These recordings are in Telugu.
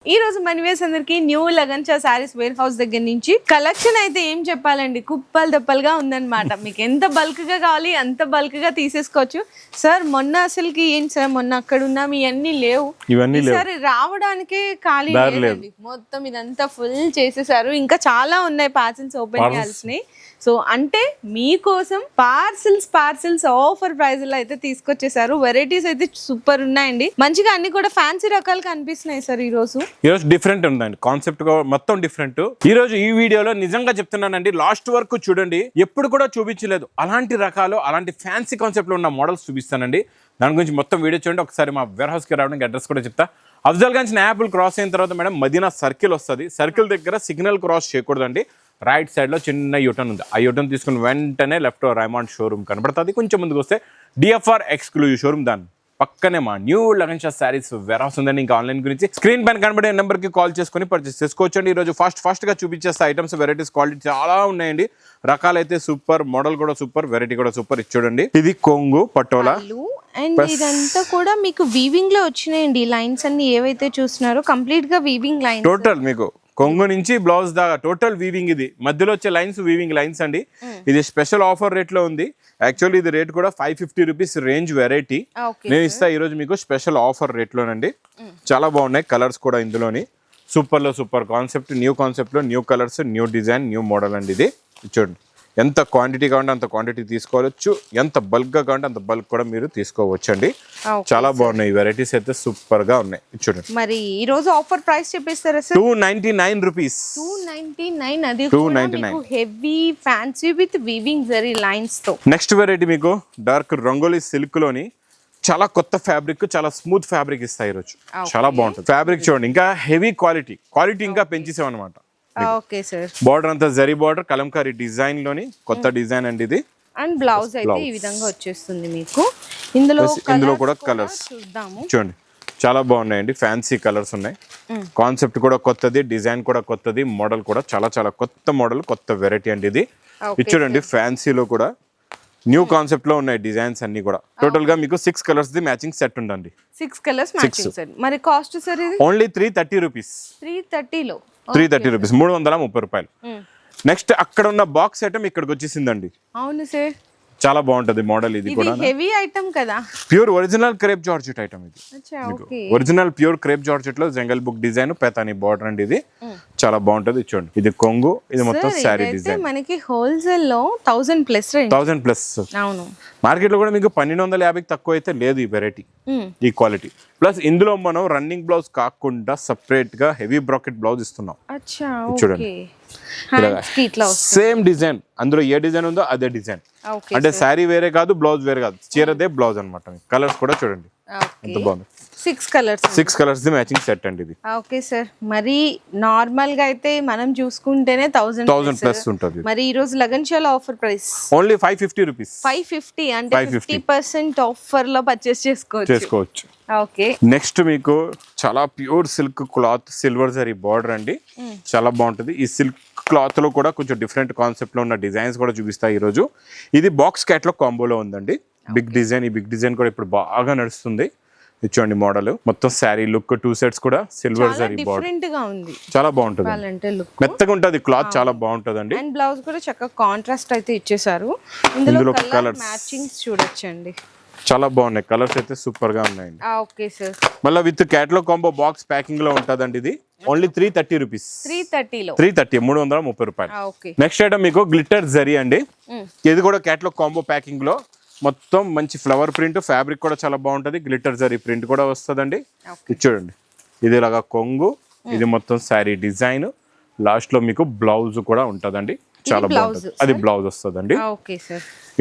ఈ రోజు మనివేస్ అందరికి న్యూ లగన్చా సారీస్ వేర్ హౌస్ దగ్గర నుంచి కలెక్షన్ అయితే ఏం చెప్పాలండి, కుప్పలు దప్పలుగా ఉందన్నమాట. మీకు ఎంత బల్క్ గా కావాలి అంత బల్క్ గా తీసేసుకోవచ్చు. సార్ మొన్న అసలుకి ఏంటి సార్, మొన్న అక్కడ ఉన్నా మీ అన్ని లేవు, ఈసారి రావడానికే ఖాళీ లేదండి. మొత్తం ఇదంతా ఫుల్ చేసేసారు. ఇంకా చాలా ఉన్నాయి పార్సిల్స్ ఓపెన్ చేయాల్సినవి. సో అంటే మీకోసం పార్సిల్స్ ఆఫర్ ప్రైస్ లో అయితే తీసుకొచ్చేసారు. వెరైటీస్ అయితే సూపర్ ఉన్నాయండి, మంచిగా అన్ని కూడా ఫ్యాన్సీ రకాలు కనిపిస్తున్నాయి సార్. ఈ రోజు డిఫరెంట్ ఉందండి, కాన్సెప్ట్ మొత్తం డిఫరెంట్. ఈ రోజు ఈ వీడియోలో నిజంగా చెప్తున్నానండి, లాస్ట్ వరకు చూడండి, ఎప్పుడు కూడా చూపించలేదు అలాంటి రకాలు, అలాంటి ఫ్యాన్సీ కాన్సెప్ట్ లో ఉన్న మోడల్స్ చూపిస్తానండి. దాని గురించి మొత్తం వీడియో చూడండి. ఒకసారి మా వేర్ హౌస్ కి రావడానికి అడ్రస్ కూడా చెప్తా. అఫ్జల్గంజ్ యాపిల్ క్రాస్ అయిన తర్వాత మేడం మదీనా సర్కిల్ వస్తుంది. సర్కిల్ దగ్గర సిగ్నల్ క్రాస్ చేయకూడదండి. రైట్ సైడ్ లో చిన్న యూటర్న్ ఉంది. ఆ యూటర్న్ తీసుకుని వెంటనే లెఫ్ట్ రైమాండ్ షోరూమ్ కనబడుతుంది. కొంచెం ముందుకు వస్తే డిఎఫ్ఆర్ ఎక్స్క్లూజివ్ షోరూమ్, దాని పక్కనే మా న్యూ లగన్షా శారీస్ వేర్ హౌస్ ఉందని. ఇంకా ఆన్లైన్ గురించి స్క్రీన్ పైన కనబడే నెంబర్ కి కాల్ చేసుకుని పర్చేస్ చేసుకోవచ్చండి. ఈ రోజు ఫాస్ట్ గా చూపించేస్తే ఐటమ్స్, వెరైటీస్, క్వాలిటీ చాలా ఉన్నాయండి. రకాలైతే సూపర్, మోడల్ కూడా సూపర్, వెరైటీ కూడా సూపర్. ఇది చూడండి, ఇది కొంగు పటోలా అండ్ ఇదంతా కూడా మీకు వీవింగ్ లో వచ్చినాయండి. లైన్స్ అన్ని ఏవైతే చూస్తున్నారో కంప్లీట్ గా వీవింగ్ లైన్స్. టోటల్ మీకు కొంగు నుంచి బ్లౌజ్ దాకా టోటల్ వీవింగ్. ఇది మధ్యలో వచ్చే లైన్స్ వీవింగ్ లైన్స్ అండి. ఇది స్పెషల్ ఆఫర్ రేట్ లో ఉంది. యాక్చువల్లీ ఇది రేట్ కూడా 550 రూపీస్ రేంజ్ వెరైటీ నేను ఇస్తా ఈ రోజు మీకు స్పెషల్ ఆఫర్ రేట్ లోనండి. చాలా బాగున్నాయి కలర్స్ కూడా ఇందులోని. సూపర్ లో సూపర్ కాన్సెప్ట్, న్యూ కాన్సెప్ట్ లో new colours, new design, new model అండి. ఇది చూడండి, ఎంత క్వాంటిటీ కావాలంటే అంత క్వాంటిటీ తీసుకోవచ్చు, ఎంత బల్క్ గా కావాలంటే అంత బల్క్ కూడా మీరు తీసుకోవచ్చు అండి. చాలా బాగున్నాయి వెరైటీస్ అయితే, సూపర్ గా ఉన్నాయి. చూడండి, మరి ఈ రోజు ఆఫర్ ప్రైస్ చెప్పేస్తారా సార్? 299 రూపీస్. 299, అది 299. Heavy fancy with weaving zari lines తో. నెక్స్ట్ వెరైటీ మీకు డార్క్ రంగోలీ సిల్క్ లోని చాలా కొత్త ఫ్యాబ్రిక్, చాలా స్మూత్ ఫ్యాబ్రిక్ ఇస్తాయి ఈరోజు. చాలా బాగుంటుంది ఫ్యాబ్రిక్. చూడండి, ఇంకా హెవీ క్వాలిటీ ఇంకా పెంచేసాం అనమాట. Okay sir. బార్డర్ అంతా జరీ బార్డర్, కలంకారీ డిజైన్ లోని కొత్త డిజైన్ అండి ఇది. అండ్ బ్లౌజ్ అయితే ఈ విధంగా వచ్చేస్తుంది మీకు. ఇందులో కూడా కలర్స్ చూడండి, చాలా బాగున్నాయండి. ఫ్యాన్సీ కలర్స్ ఉన్నాయి. కాన్సెప్ట్ కూడా కొత్తది, డిజైన్ కూడా కొత్తది, మోడల్ కూడా చాలా కొత్త మోడల్, కొత్త వెరైటీ అండి ఇది. చూడండి, ఫ్యాన్సీలో కూడా న్యూ కాన్సెప్ట్ లో ఉన్నాయి డిజైన్స్ అన్ని కూడా. టోటల్ గా మీకు 6 కలర్స్ ది మ్యాచింగ్ సెట్ ఉందండి. 6 కలర్స్ మ్యాచింగ్ సెట్. మరి కాస్ట్ సార్ ఇది? Only 330 rupees. 330 లో 330 రూపీస్, 330 రూపాయలు. నెక్స్ట్ అక్కడ ఉన్న బాక్స్ ఐటమ్ ఇక్కడికి వచ్చేసిందండి. అవును సార్, చాలా బాగుంటది మోడల్. ఇది కూడా హెవీ ఐటమ్ కదా, pure original crepe georgette item ఇది. ఒరిజినల్ ప్యూర్ క్రేప్ జార్జెట్ లో జంగల్ బుక్ డిజైన్, పెతాని బార్డర్ అండి. ఇది చాలా బాగుంటది. చూడండి, ఇది కొంగు, ఇది మొత్తం శారీ డిజైన్. మనకి హోల్సేల్ లో 1000 ప్లస్. అవును, మార్కెట్ లో కూడా మీకు 1250 తక్కువ అయితే లేదు ఈ వెరైటీ, ఈ క్వాలిటీ. ప్లస్ ఇందులో మనం రన్నింగ్ బ్లౌజ్ కాకుండా సపరేట్ గా హెవీ బ్రాకెట్ బ్లౌజ్ ఇస్తున్నాం. చూడండి, సేమ్ డిజైన్, అందులో ఏ డిజైన్ ఉందో అదే డిజైన్. అంటే శారీ వేరే కాదు, బ్లౌజ్ వేరే కాదు, చీరదే బ్లౌజ్ అనమాట. కలర్స్ కూడా చూడండి ఎంత బాగుంది. 6 కలర్స్ ది మ్యాచింగ్ సెట్ అండి ఇది. Okay sir. మరి నార్మల్ గా అయితే మనం చూసుకుంటేనే 1000 ప్లస్ ఉంటుంది. మరి ఈ రోజు లగన్షాల ఆఫర్ ప్రైస్ ఓన్లీ 550 రూపీస్. 550 అంటే 50% ఆఫర్ లో పర్చేస్ చేసుకోవచ్చు. ఓకే. నెక్స్ట్ మీకు చాలా pure silk cloth, silver zari border అండి. చాలా బాగుంటుంది. ఈ సిల్క్ క్లాత్ లో కూడా కొంచెం డిఫరెంట్ కాన్సెప్ట్ లో ఉన్న డిజైన్స్ కూడా చూపిస్తాయి ఈ రోజు. ఇది బాక్స్ క్యాట్లాగ్ కాంబోలో ఉందండి. బిగ్ డిజైన్, ఈ బిగ్ డిజైన్ కూడా ఇప్పుడు బాగా నడుస్తుంది. ఇచ్చోండి మోడల్ మొత్తం శారీ లుక్, 2 సెట్స్ కూడా సిల్వర్ జరీ బార్డర్, చాలా బాగుంటుంది. మెత్తగా ఉంటది క్లాత్, చాలా బాగుంటది అండి. అండ్ బ్లౌజ్ కూడా చక్కగా కాంట్రాస్ట్ అయితే ఇచ్చేసారు. ఇందులో కలర్ మ్యాచింగ్స్ చూడొచ్చండి, చాలా బాగున్నాయి. కలర్స్ అయితే సూపర్ గా ఉన్నాయండి. Okay sir. మళ్ళీ with catalogue combo box packing లో ఉంటదండి. ఇది ఓన్లీ 330 రూపీస్. 330 రూపాయలు. నెక్స్ట్ ఐటమ్ మీకు గ్లిటర్ జరీ అండి. ఇది కూడా క్యాటలాగ్ కాంబో ప్యాకింగ్ లో మొత్తం మంచి ఫ్లవర్ ప్రింట్, ఫ్యాబ్రిక్ కూడా చాలా బాగుంటది. గ్లిటర్ జరీ ప్రింట్ కూడా వస్తుందండి. ఇది చూడండి, ఇది ఇలాగా కొంగు, ఇది మొత్తం శారీ డిజైన్. లాస్ట్ లో మీకు బ్లౌజ్ కూడా ఉంటదండి. చాలా బాగుంటుంది, అది బ్లౌజ్ వస్తుందండి.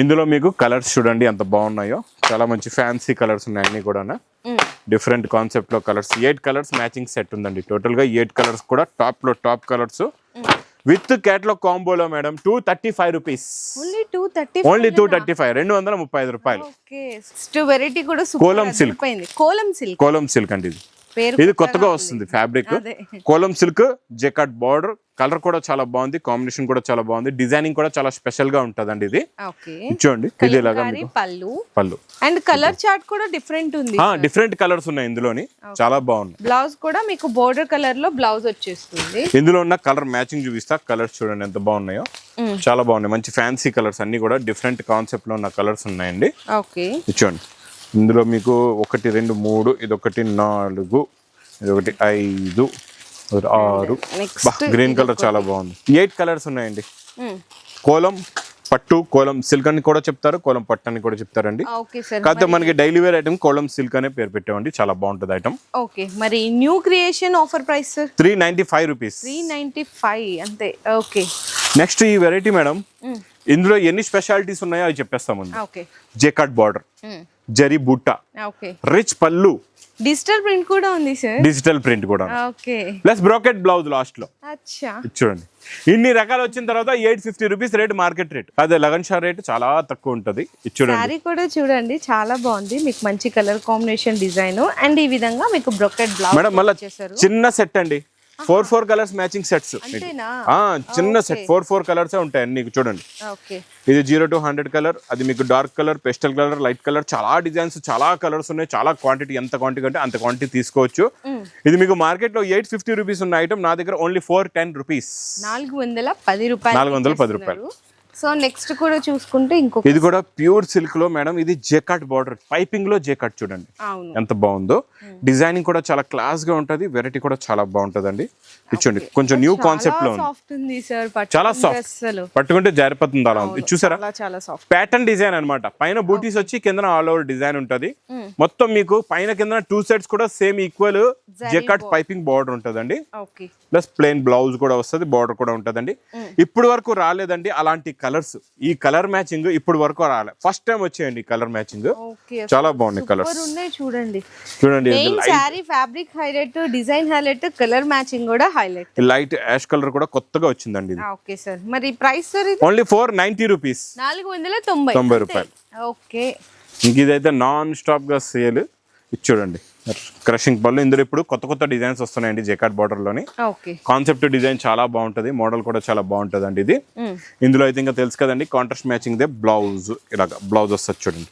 ఇందులో మీకు కలర్స్ చూడండి ఎంత బాగున్నాయో. చాలా మంచి ఫ్యాన్సీ కలర్స్ ఉన్నాయి అన్ని కూడా. డిఫరెంట్ కాన్సెప్ట్ లో కలర్స్, 8 కలర్స్ మ్యాచింగ్ సెట్ ఉందండి. టోటల్ గా 8 కలర్స్ కూడా టాప్ కలర్స్ విత్ క్యాటలాగ్ కాంబోలో మేడం 235 రూపీస్. ఓన్లీ 235, 235 రూపాయలు. కోలం సిల్క్ అండి ఇది. పేరు ఇది కొత్తగా వస్తుంది ఫ్యాబ్రిక్, అదే. Kolam silk jacquard border, colour కూడా చాలా బాగుంది, కాంబినేషన్ కూడా చాలా బాగుంది, డిజైనింగ్ కూడా చాలా స్పెషల్ గా ఉంటదండి ఇది. ఓకే, చూడండి ఇది ఇలాగా కలంకారీ పళ్ళు పళ్ళు అండ్ కలర్ చార్ట్ కూడా డిఫరెంట్ ఉంది. డిఫరెంట్ కలర్స్ ఉన్నాయి ఇందులోని, చాలా బాగుంది. బ్లౌజ్ కూడా మీకు బోర్డర్ కలర్ లో బ్లౌజ్ వచ్చేస్తుంది. ఇందులో ఉన్న కలర్ మ్యాచింగ్ చూపిస్తా, కలర్స్ చూడండి ఎంత బాగున్నాయో, చాలా బాగున్నాయి, మంచి ఫ్యాన్సీ కలర్స్ అన్ని కూడా డిఫరెంట్ కాన్సెప్ట్ లో ఉన్న కలర్స్ ఉన్నాయండి. ఓకే, చూడండి ఇందులో మీకు 1 2 3 ఇది 1 4 ఇది 1 5 6 గ్రీన్ కలర్ చాలా బాగుంది. 8 కలర్స్ ఉన్నాయండి. కోలం పట్టు, కోలం సిల్క్ అని కూడా చెప్తారు, కోలం పట్టు అని కూడా చెప్తారండి. ఓకే సార్, కాకపోతే మనకి daily wear item Kolam silk అనే పేరు పెట్టామండి, చాలా బాగుంటుంది ఐటమ్. ఓకే, మరి new creation offer price sir 395 rupees. 395 అంతే. ఓకే, నెక్స్ట్ ఈ వెరైటీ మేడం, ఇందులో ఎన్ని స్పెషాలిటీస్ ఉన్నాయో అవి చెప్పేస్తామండి. Okay, jacquard border, zari buta, okay, rich pallu, digital print కూడా ఉంది సార్. డిజిటల్ ప్రింట్ కూడా, okay, plus brocade blouse last లో. అచ్చా, చూడండి ఇన్ని రకాలు వచ్చిన తర్వాత 850 రూపీస్ రేట్, మార్కెట్ రేట్. అదే లగన్ షా రేట్ చాలా తక్కువ ఉంటది. చూడండి సారీ కూడా చూడండి చాలా బాగుంది, మీకు మంచి కలర్ కాంబినేషన్ డిజైన్ అండ్ ఈ విధంగా మీకు బ్రోకెట్ బ్లౌజ్ మేడం. మళ్ళీ చిన్న సెట్ అండి, 4 కలర్స్ మ్యాచింగ్ సెట్స్, చిన్న సెట్ 4 కలర్స్ ఉంటాయి మీకు. చూడండి ఓకే, ఇది 0 to 100 కలర్, అది మీకు dark colour, pastel colour, light colour, చాలా డిజైన్స్, చాలా కలర్స్ ఉన్నాయి, చాలా క్వాంటిటీ, ఎంత క్వాంటిటీ అంటే అంత క్వాంటిటీ తీసుకోవచ్చు. ఇది మీకు మార్కెట్ లో 850 రూపీస్ ఉన్న ఐటమ్, నా దగ్గర ఓన్లీ 410 రూపీస్, 410 రూపాయలు. 410 రూపాయలు. సో నెక్స్ట్ కూడా చూసుకుంటే ఇంకో, ఇది కూడా ప్యూర్ సిల్క్ లో మేడం, ఇది జెకాట్ బార్డర్ పైపింగ్ లో జెకాట్, చూడండి ఎంత బాగుందో, డిజైనింగ్ కూడా చాలా క్లాస్ గా ఉంటది, వెరైటీ కూడా చాలా బాగుంటదండి. చూడండి కొంచెం న్యూ కాన్సెప్ట్ లో ఉంది, చాలా సాఫ్ట్, పట్టుకుంటే జారిపోతుంది అలా ఉంది. చూసారా, చాలా సాఫ్ట్ ప్యాటర్న్ డిజైన్ అన్నమాట, పైన బూటీస్ వచ్చి కింద ఆల్ ఓవర్ డిజైన్ ఉంటది. మొత్తం మీకు పైన కింద 2 సెట్స్ కూడా same equal jacquard piping border ఉంటదండి, ప్లస్ ప్లెయిన్ బ్లౌజ్ కూడా వస్తుంది, బార్డర్ కూడా ఉంటదండి. ఇప్పుడు వరకు రాలేదండి అలాంటి కలర్స్, ఈ కలర్ మ్యాచింగ్ ఇప్పుడు వరకు రాలే, ఫస్ట్ టైం వచ్చేయండి కలర్ మ్యాచింగ్, చాలా బాగున్నాయి కలర్స్. చూడండి చూడండి sorry fabric highlight, design highlight, colour matching కూడా హైలైట్, లైట్ యాష్ కలర్ కూడా కొత్తగా వచ్చిందండి ఇది. ఓకే సార్, మరి ప్రైస్ సార్ ఇది ఓన్లీ 490 రూపీస్, 490 రూపాయలు. ఓకే, ఇంక ఇదైతే నాన్ స్టాప్ గా సేల్. ఇది చూడండి క్రషింగ్ పళ్ళు, ఇందులో ఇప్పుడు కొత్త డిజైన్స్ వస్తున్నాయండి జెకాట్ బార్డర్ లోని. కాన్సెప్ట్ డిజైన్ చాలా బాగుంటది, మోడల్ కూడా చాలా బాగుంటది అండి ఇది. ఇందులో అయితే ఇంకా తెలుసు కదండి కాంట్రాస్ట్ మ్యాచింగ్ దే బ్లౌజ్, ఇలాగ బ్లౌజ్ వస్తుంది చూడండి,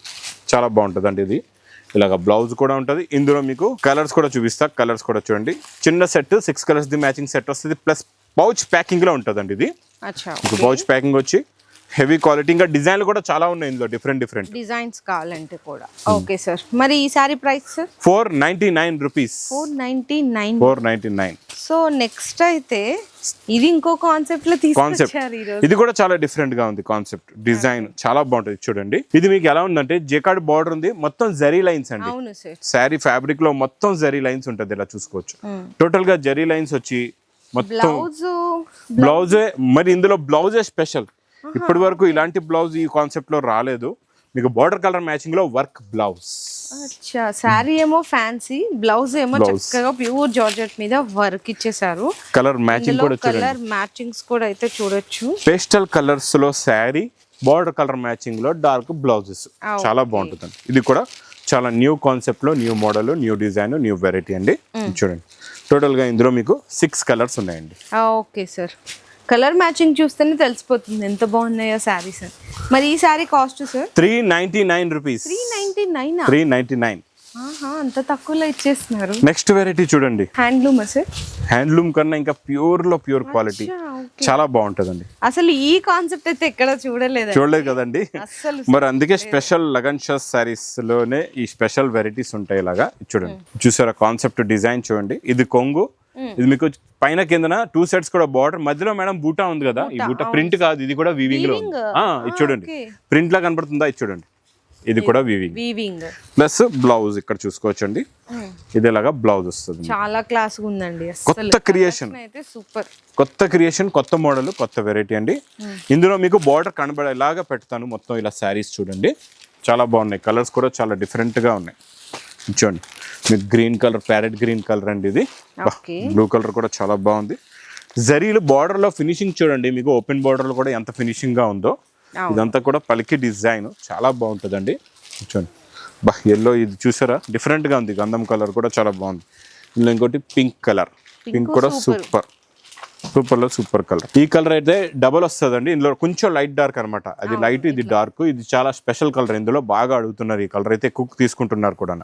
చాలా బాగుంటది అండి ఇది. ఇలాగ బ్లౌజ్ కూడా ఉంటది. ఇందులో మీకు కలర్స్ కూడా చూపిస్తా, కలర్స్ కూడా చూడండి, చిన్న set 6 colours the matching set వస్తుంది, ప్లస్ పౌచ్ ప్యాకింగ్ లో ఉంటదండి ఇది. పౌచ్ ప్యాకింగ్ వచ్చి హెవీ క్వాలిటీ, ఇంకా డిజైన్లు కూడా చాలా ఉన్నాయి ఇందులో, డిఫరెంట్ డిజైన్స్ కావాలంటే కూడా. ఓకే సార్, మరి ఈ sorry price sir 499 rupees, 499. So next అయితే ఇది ఇంకో కాన్సెప్ట్ లో తీసుకొచ్చారు ఈ రోజు. ఇది కూడా చాలా డిఫరెంట్ గా ఉంది కాన్సెప్ట్, డిజైన్ చాలా బాగుంటది. చూడండి ఇది మీకు ఎలా ఉందంటే జెకాట్ బార్డర్ ఉంది, మొత్తం జరీ లైన్స్ అండి. అవును సార్, శారీ ఫ్యాబ్రిక్ లో మొత్తం జరీ లైన్స్ ఉంటది, ఇలా చూసుకోవచ్చు. టోటల్ గా జరీ లైన్స్ వచ్చి మొత్తం బ్లౌజ్. మరి ఇందులో బ్లౌజే స్పెషల్, ఇప్పటి వరకు ఇలాంటి బ్లౌజ్ ఈ కాన్సెప్ట్ లో రాలేదు. మీకు బార్డర్ కలర్ మ్యాచింగ్ లో వర్క్ బ్లౌజ్. అచ్చా, సారీ ఏమో ఫ్యాన్సీ, బ్లౌజ్ ఏమో చక్కగా ప్యూర్ జార్జెట్ మీద వర్క్ ఇచ్చేసారు. కలర్ మ్యాచింగ్ కూడా చూడండి, కలర్ మ్యాచింగ్స్ కూడా అయితే చూడొచ్చు. పేస్టల్ కలర్స్ లో శారీ, బార్డర్ కలర్ మ్యాచింగ్ లో డార్క్ బ్లౌజెస్, చాలా బాగుంటుంది. ఇది కూడా చాలా న్యూ కాన్సెప్ట్ లో, new model, new design, new variety అండి. చూడండి టోటల్ గా ఇందులో మీకు 6 కలర్స్ ఉన్నాయండి. ఓకే సార్, కలర్ మ్యాచింగ్ చూస్తేనే తెలిసిపోతుంది ఎంత బాగున్నాయో శారీస్. మరి ఈ శారీ కాస్ట్ సార్ 399 రూపీస్. 399. అంత తక్కువలో ఇచ్చేస్తున్నారు. నెక్స్ట్ వెరైటీ చూడండి, హ్యాండ్లూమ్ సార్. హ్యాండ్లూమ్ కన్నా ఇంకా ప్యూర్ లో ప్యూర్ క్వాలిటీ, చాలా బాగుంటదండి. అసలు ఈ కాన్సెప్ట్ అయితే ఎక్కడ చూడలేదు కదండి, మరి అందుకే స్పెషల్ లగన్ షా సారీస్ లోనే ఈ స్పెషల్ వెరైటీస్ ఉంటాయి. ఇలాగా చూడండి, చూసారా కాన్సెప్ట్ డిజైన్ చూడండి. ఇది కొంగు, ఇది మీకు పైన కిందన 2 సెట్స్ కూడా బార్డర్, మధ్యలో మేడం బూటా ఉంది కదా, ఈ బూటా ప్రింట్ కాదు, ఇది కూడా వీవింగ్ లో. ఇది చూడండి ప్రింట్ లా కనపడుతుందా, ఇది చూడండి, ఇది కూడా వీవింగ్ ప్లస్ బ్లౌజ్ ఇక్కడ చూసుకోవచ్చండి. ఇది ఇలాగా బ్లౌజ్ వస్తుంది, చాలా క్లాస్ ఉందండి. కొత్త క్రియేషన్, కొత్త క్రియేషన్, కొత్త మోడల్, కొత్త వెరైటీ అండి. ఇందులో మీకు బార్డర్ కనబడేలాగా పెడతాను మొత్తం ఇలా శారీస్ చూడండి, చాలా బాగున్నాయి. కలర్స్ కూడా చాలా డిఫరెంట్ గా ఉన్నాయి. చూడండి మీకు green colour, parrot green colour అండి ఇది. బ్లూ కలర్ కూడా చాలా బాగుంది. జరీలు బార్డర్ లో ఫినిషింగ్ చూడండి, మీకు ఓపెన్ బార్డర్ లో కూడా ఎంత ఫినిషింగ్ గా ఉందో. ఇదంతా కూడా పలికి డిజైన్, చాలా బాగుంటుందండి. చూడండి ఎల్లో, ఇది చూసారా డిఫరెంట్ గా ఉంది. గంధం కలర్ కూడా చాలా బాగుంది. ఇందులో ఇంకోటి పింక్ కలర్, పింక్ కూడా సూపర్ లో సూపర్ కలర్. ఈ కలర్ అయితే డబల్ వస్తుందండి, ఇందులో కొంచెం లైట్ డార్క్ అనమాట, అది లైట్ ఇది డార్క్, ఇది చాలా స్పెషల్ కలర్, ఇందులో బాగా అడుగుతున్నారు ఈ కలర్ అయితే, కుక్ తీసుకుంటున్నారు కూడా.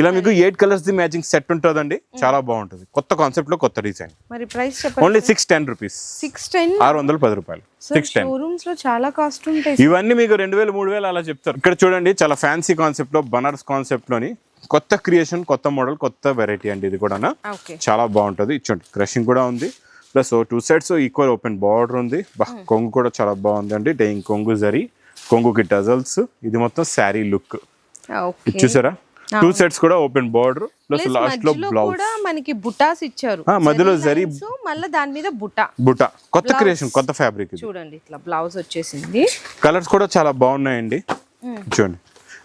ఇలా మీకు 8 కలర్స్ ది మ్యాచింగ్ సెట్ ఉంటుందండి, చాలా బాగుంటుంది, కొత్త కాన్సెప్ట్ లో కొత్త డిజైన్. మరి ప్రైస్ ఓన్లీ 610 రూపీస్, 610 రూపాయలు. 610 షోరూమ్స్ లో చాలా కాస్ట్ ఉంటాయి. ఇవన్నీ మీకు 2000 3000 అలా చెప్తారు. ఇక్కడ చూడండి చాలా ఫ్యాన్సీ కాన్సెప్ట్ లో, బనారస్ కాన్సెప్ట్ లోని కొత్త క్రియేషన్, కొత్త మోడల్, కొత్త వెరైటీ అండి ఇది కూడా, చాలా బాగుంటుంది. ఇచ్చోండి క్రషింగ్ కూడా ఉంది, plus 2 sides equal open border ఉంది. కొంగు కూడా చాలా బాగుంది అండి, డైయింగ్ కొంగు జరీ, కొంగుకి టజల్స్, ఇది మొత్తం శారీ లుక్ చూసారా. 2 సెట్స్ కూడా ఓపెన్ బార్డర్, ప్లస్ లాస్ట్ లో బ్లౌజ్ కూడా మనకి బుటాస్ ఇచ్చారు, మధ్యలో జరీ, మళ్ళీ దాని మీద బుటా, కొత్త క్రియేషన్, కొత్త ఫ్యాబ్రిక్. చూడండి ఇట్లా బ్లౌజ్ వచ్చేసింది. కలర్స్ కూడా చాలా బాగున్నాయండి, చూడండి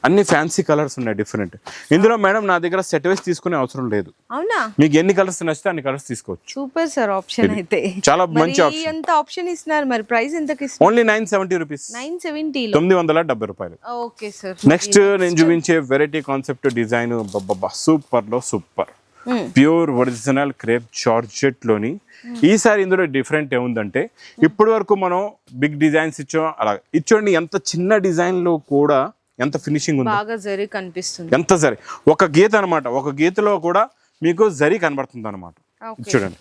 అన్ని ఫ్యాన్సీ కలర్స్ ఉన్నాయి డిఫరెంట్. ఇందులో మేడం నా దగ్గర సెట్ వేసి తీసుకునే అవసరం లేదు, అవునా, మీకు ఎన్ని కలర్స్ నచ్చితే అన్ని కలర్స్ తీసుకోవచ్చు. సూపర్ సార్ ఆప్షన్ అయితే, చాలా మంచి ఆప్షన్. ఎంత ఆప్షన్ ఇస్తున్నారు, మరి ప్రైస్ ఎంతకి ఇస్తున్నారు? ఓన్లీ 970 రూపీస్, 970 970 రూపాయలు. Okay sir. నెక్స్ట్ నేను చూపించే వెరైటీ కాన్సెప్ట్ డిజైన్ సూపర్ లో super, pure original crepe georgette లోని. ఈసారి ఇందులో డిఫరెంట్ ఏముందంటే, ఇప్పటి వరకు మనం బిగ్ డిజైన్స్ ఇచ్చాం, అలా ఇచ్చోండి ఎంత చిన్న డిజైన్ లో కూడా ఎంత ఫినిషింగ్ ఉంది, బాగా జరీ కనిపిస్తుంది, ఎంత జరీ, ఒక గీత అనమాట, ఒక గీతలో కూడా మీకు జరీ కనబడుతుంది అనమాట. చూడండి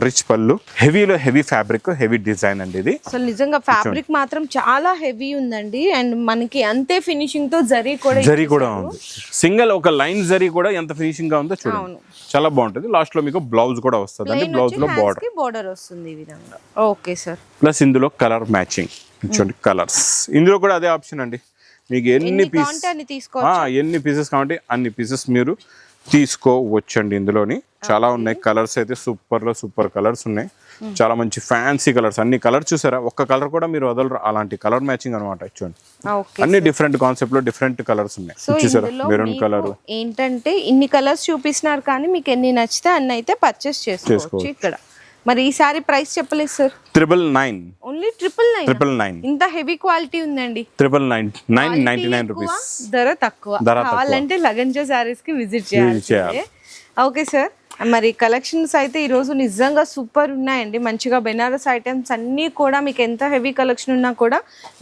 రిచ్ పళ్ళు, హెవీలో హెవీ ఫ్యాబ్రిక్, హెవీ డిజైన్ అండి ఇది. అసలు నిజంగా ఫ్యాబ్రిక్ మాత్రం చాలా హెవీ ఉందండి, అండ్ మనకి అంతే ఫినిషింగ్ తో జరీ కూడా ఉంది, సింగిల్ ఒక లైన్ జరీ కూడా ఎంత ఫినిషింగ్ గా ఉందో చూడండి, చాలా బాగుంటుంది. లాస్ట్ లో మీకు బ్లౌజ్ కూడా వస్తుంది అండి, బ్లౌజ్ లో బోర్డర్ వస్తుంది ఈ విధంగా. Okay sir. ప్లస్ ఇందులో కలర్ మ్యాచింగ్, చూడండి కలర్స్, ఇందులో కూడా అదే ఆప్షన్ అండి, మీకు ఎన్ని పీసెస్ కావాలంటే అన్ని పీసెస్ మీరు తీసుకోవచ్చండి. ఇందులోని చాలా ఉన్నాయి కలర్స్ అయితే, సూపర్ లో సూపర్ కలర్స్ ఉన్నాయి, చాలా మంచి ఫ్యాన్సీ కలర్స్. అన్ని కలర్ చూసారా, ఒక్క కలర్ కూడా మీరు వదలరు, అలాంటి కలర్ మ్యాచింగ్ అనమాట. చూడండి అన్ని డిఫరెంట్ కాన్సెప్ట్ లో డిఫరెంట్ కలర్స్ ఉన్నాయి, చూసారా మెరూన్ కలర్. ఏంటంటే ఇన్ని కలర్స్ చూపిస్తున్నారు, కానీ మీకు ఎన్ని నచ్చితే అన్ని అయితే పర్చేస్ చేసుకోవచ్చు ఇక్కడ. మరి ఈసారి ప్రైస్ చెప్పలేదు సార్, 999, ఓన్లీ 999. ఇంత హెవీ క్వాలిటీ ఉందండి, 999 రూపీస్, ధర తక్కువ. కావాలంటే లగంజా సారీస్ కి విజిట్ చేయాలి. Okay sir. మరి కలెక్షన్స్ అయితే ఈరోజు నిజంగా సూపర్ ఉన్నాయండి, మంచిగా బెనారస్ ఐటమ్స్ అన్నీ కూడా మీకు ఎంత హెవీ కలెక్షన్ ఉన్నా కూడా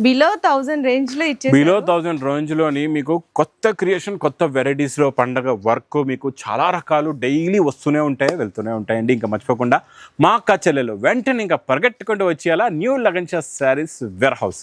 బిలో 1000 రేంజ్ లో ఇచ్చేసారు. బిలో 1000 రేంజ్ లోని మీకు కొత్త క్రియేషన్, కొత్త వెరైటీస్ లో పండగ వర్క్, మీకు చాలా రకాలు డైలీ వస్తూనే ఉంటాయి, వెళ్తూనే ఉంటాయండి. ఇంకా మర్చిపోకుండా మా అక్క చెల్లెలు వెంటనే ఇంకా పరిగెట్టుకుంటూ వచ్చేయాలా న్యూ లగంజా సారీస్ వేర్ హౌస్.